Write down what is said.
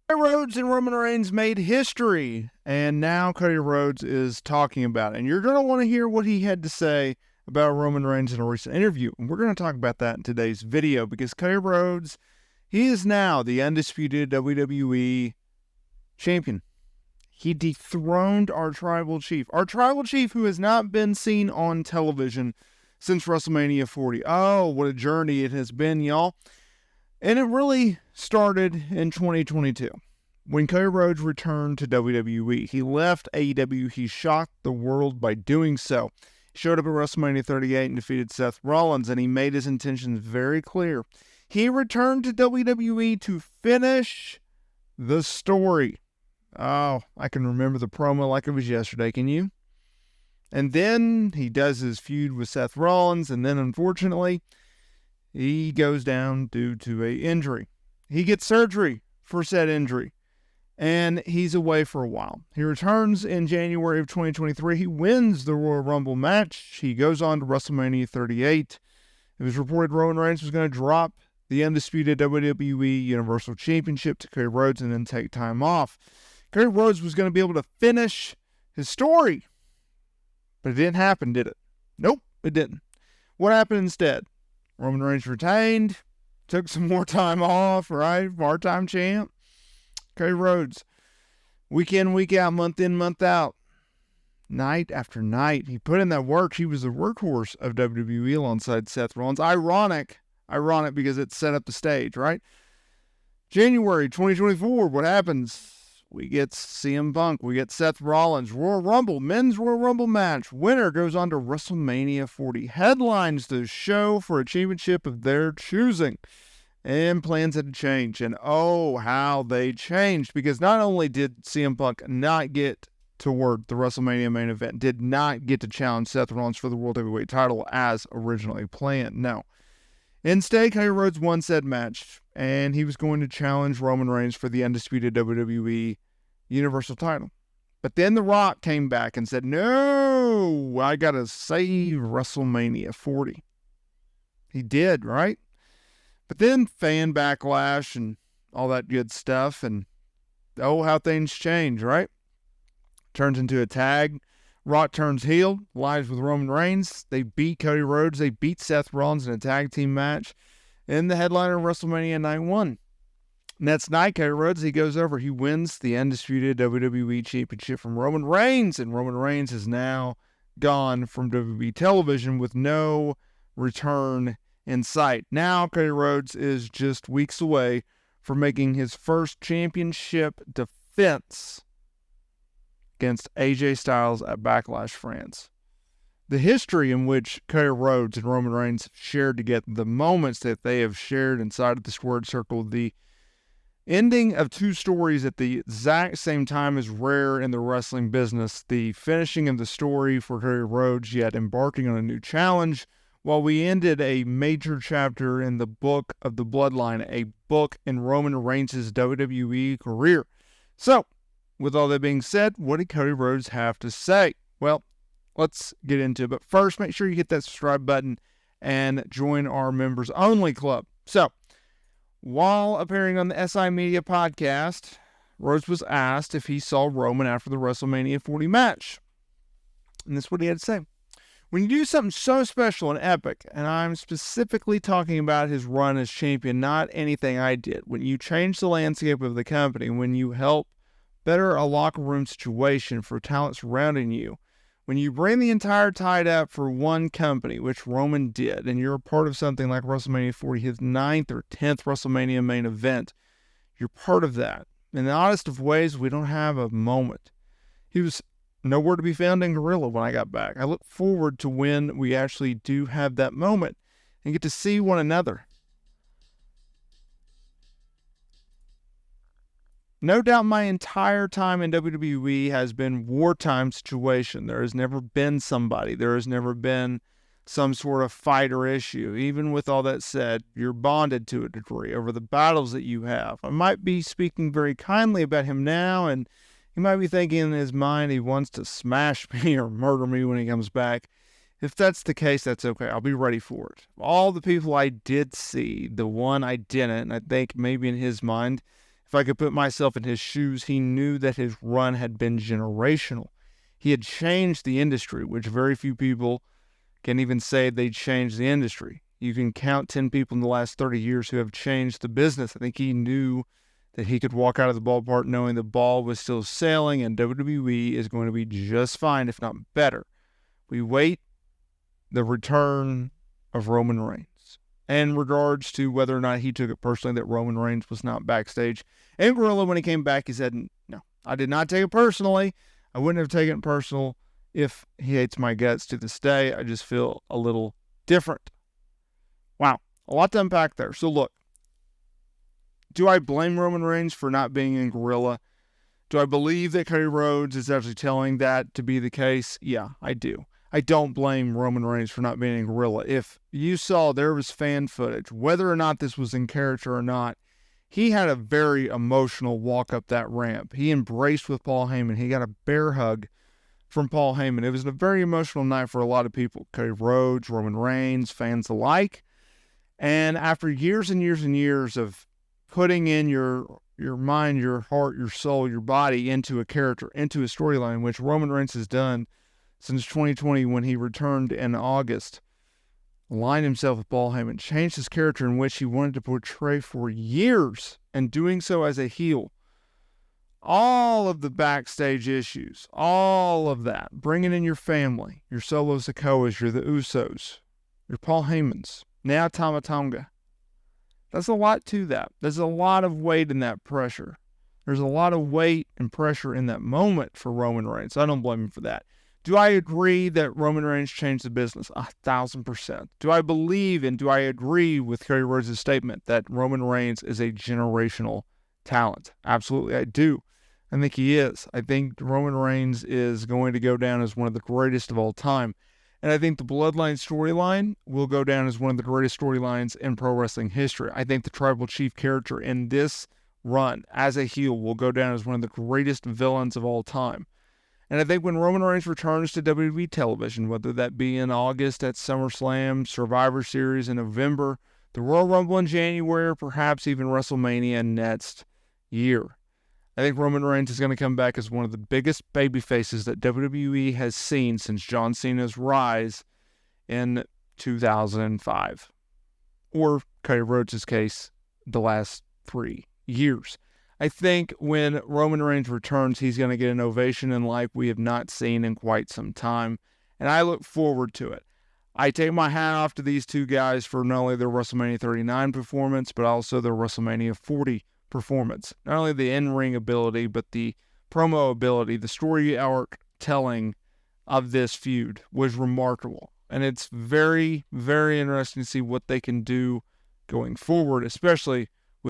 Cody Rhodes and Roman Reigns made history, and now Cody Rhodes is talking about it. And you're going to want to hear what he had to say about Roman Reigns in a recent interview. And we're going to talk about that in today's video because Cody Rhodes, he is now the undisputed WWE champion. He dethroned our tribal chief who has not been seen on television since WrestleMania 40. Oh, what a journey it has been, y'all. And it really started in 2022 when Cody Rhodes returned to WWE. He left AEW. He shocked the world by doing so. He showed up at WrestleMania 38 and defeated Seth Rollins, and he made his intentions very clear. He returned to WWE to finish the story. Oh, I can remember the promo like it was yesterday. Can you? And then he does his feud with Seth Rollins, and then unfortunately, he goes down due to an injury. He gets surgery for said injury, and he's away for a while. He returns in January of 2023. He wins the Royal Rumble match. He goes on to WrestleMania 38. It was reported Roman Reigns was going to drop the undisputed WWE Universal Championship to Cody Rhodes and then take time off. Cody Rhodes was going to be able to finish his story, but it didn't happen, did it? Nope, it didn't. What happened instead? Roman Reigns retained, took some more time off, right? Part-time champ. Cody Rhodes, week in, week out, month in, month out, night after night. He put in that work. He was the workhorse of WWE alongside Seth Rollins. Ironic because it set up the stage, right? January 2024, what happens? We get CM Punk. We get Seth Rollins. Royal Rumble, men's Royal Rumble match. Winner goes on to WrestleMania 40. Headlines the show for a championship of their choosing. And plans had to change. And oh, how they changed. Because not only did CM Punk not get to work the WrestleMania main event, did not get to challenge Seth Rollins for the World Heavyweight title as originally planned. No. Instead, Cody Rhodes won said match, and he was going to challenge Roman Reigns for the undisputed WWE Universal title. But then The Rock came back and said, no, I got to save WrestleMania 40. He did, right? But then fan backlash and all that good stuff, and oh, how things change, right? Turns into a tag. Rock turns heel, lies with Roman Reigns. They beat Cody Rhodes. They beat Seth Rollins in a tag team match in the headliner of WrestleMania Night 1. Next night, Cody Rhodes, he goes over. He wins the undisputed WWE Championship from Roman Reigns, and Roman Reigns is now gone from WWE television with no return in sight. Now, Cody Rhodes is just weeks away from making his first championship defense against AJ Styles at Backlash France. The history in which Cody Rhodes and Roman Reigns shared together, the moments that they have shared inside of the squared circle, the ending of two stories at the exact same time is rare in the wrestling business. The finishing of the story for Cody Rhodes, yet embarking on a new challenge, while we ended a major chapter in the book of the Bloodline, a book in Roman Reigns' WWE career. So, with all that being said, what did Cody Rhodes have to say? Well, let's get into it. But first, make sure you hit that subscribe button and join our members only club. So, while appearing on the SI Media podcast, Rhodes was asked if he saw Roman after the WrestleMania 40 match. And this is what he had to say. When you do something so special and epic, and I'm specifically talking about his run as champion, not anything I did, when you change the landscape of the company, when you help better a locker room situation for talent surrounding you, when you bring the entire tide up for one company, which Roman did, and you're a part of something like WrestleMania 40, his 9th or 10th WrestleMania main event, you're part of that. In the oddest of ways, we don't have a moment. He was nowhere to be found in Gorilla when I got back. I look forward to when we actually do have that moment and get to see one another. No doubt my entire time in WWE has been wartime situation. There has never been somebody. There has never been some sort of fight or issue. Even with all that said, you're bonded to a degree over the battles that you have. I might be speaking very kindly about him now, and he might be thinking in his mind he wants to smash me or murder me when he comes back. If that's the case, that's okay. I'll be ready for it. All the people I did see, the one I didn't, I think maybe in his mind, If I could put myself in his shoes, he knew that his run had been generational. He had changed the industry, which very few people can even say they changed the industry. You can count 10 people in the last 30 years who have changed the business. I think he knew that he could walk out of the ballpark knowing the ball was still sailing and WWE is going to be just fine, if not better. We wait the return of Roman Reigns. In regards to whether or not he took it personally that Roman Reigns was not backstage. And Gorilla, when he came back, he said, no, I did not take it personally. I wouldn't have taken it personal if he hates my guts to this day. I just feel a little different. Wow, a lot to unpack there. So look, do I blame Roman Reigns for not being in Gorilla? Do I believe that Cody Rhodes is actually telling that to be the case? Yeah, I do. I don't blame Roman Reigns for not being in Gorilla. If you saw, there was fan footage, whether or not this was in character or not, he had a very emotional walk up that ramp. He embraced with Paul Heyman. He got a bear hug from Paul Heyman. It was a very emotional night for a lot of people. Cody Rhodes, Roman Reigns, fans alike. And after years and years and years of putting in your mind, your heart, your soul, your body into a character, into a storyline, which Roman Reigns has done since 2020 when he returned in August, aligned himself with Paul Heyman, changed his character in which he wanted to portray for years, and doing so as a heel. All of the backstage issues, all of that, bringing in your family, your Solo Sikoas, your the Usos, your Paul Heymans, now Tama Tonga. That's a lot to that. There's a lot of weight in that pressure. There's a lot of weight and pressure in that moment for Roman Reigns. I don't blame him for that. Do I agree that Roman Reigns changed the business? 1,000%. Do I believe and do I agree with Cody Rhodes' statement that Roman Reigns is a generational talent? Absolutely, I do. I think he is. I think Roman Reigns is going to go down as one of the greatest of all time. And I think the Bloodline storyline will go down as one of the greatest storylines in pro wrestling history. I think the Tribal Chief character in this run as a heel will go down as one of the greatest villains of all time. And I think when Roman Reigns returns to WWE television, whether that be in August at SummerSlam, Survivor Series in November, the Royal Rumble in January, or perhaps even WrestleMania next year, I think Roman Reigns is going to come back as one of the biggest baby faces that WWE has seen since John Cena's rise in 2005. Or Cody Rhodes' case, the last 3 years. I think when Roman Reigns returns, he's going to get an ovation in like we have not seen in quite some time. And I look forward to it. I take my hat off to these two guys for not only their WrestleMania 39 performance, but also their WrestleMania 40 performance. Not only the in-ring ability, but the promo ability, the story arc telling of this feud was remarkable. And it's very, very interesting to see what they can do going forward, especially